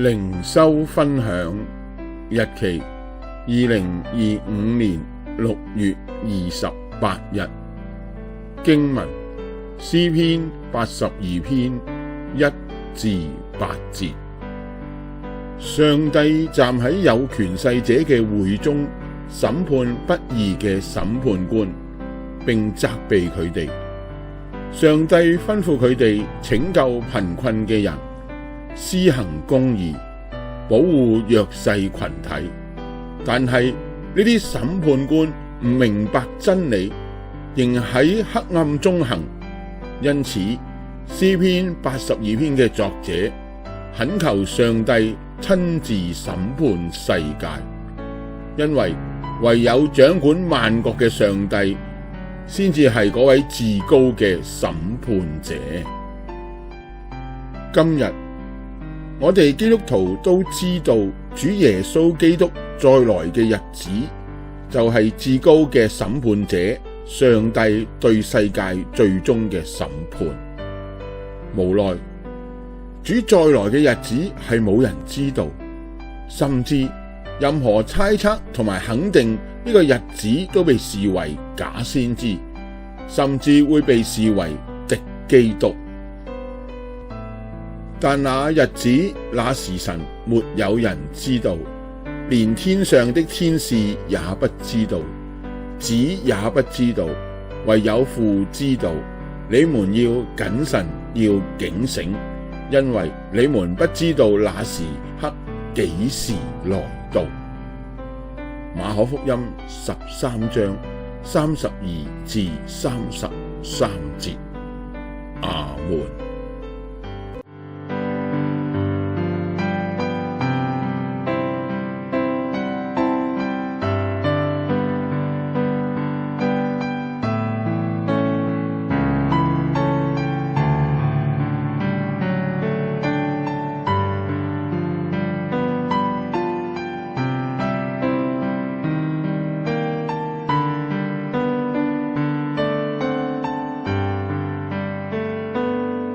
靈修分享，日期2025年6月28日。經文詩篇82篇1至8節。上帝站喺有權勢者嘅會中，審判不義嘅審判官，並責備佢哋。上帝吩咐佢哋拯救貧困嘅人，施行公義，保護弱勢群體。但係呢啲審判官唔明白真理，仍喺黑暗中行。因此詩篇82篇嘅作者懇求上帝親自審判世界，因為唯有掌管萬國嘅上帝先至係嗰位至高嘅審判者。今日我哋基督徒都知道，主耶穌基督再來嘅日子就係至高嘅審判者，上帝對世界最終嘅審判。無奈主再來嘅日子係冇人知道，甚至任何猜測同埋肯定呢個日子都被視為假先知，甚至會被視為敵基督。但那日子那時辰沒有人知道，連天上的天使也不知道，子也不知道，唯有父知道。你們要謹慎，要警醒，因為你們不知道那時刻幾時來到。馬可福音13章32至33節。阿們。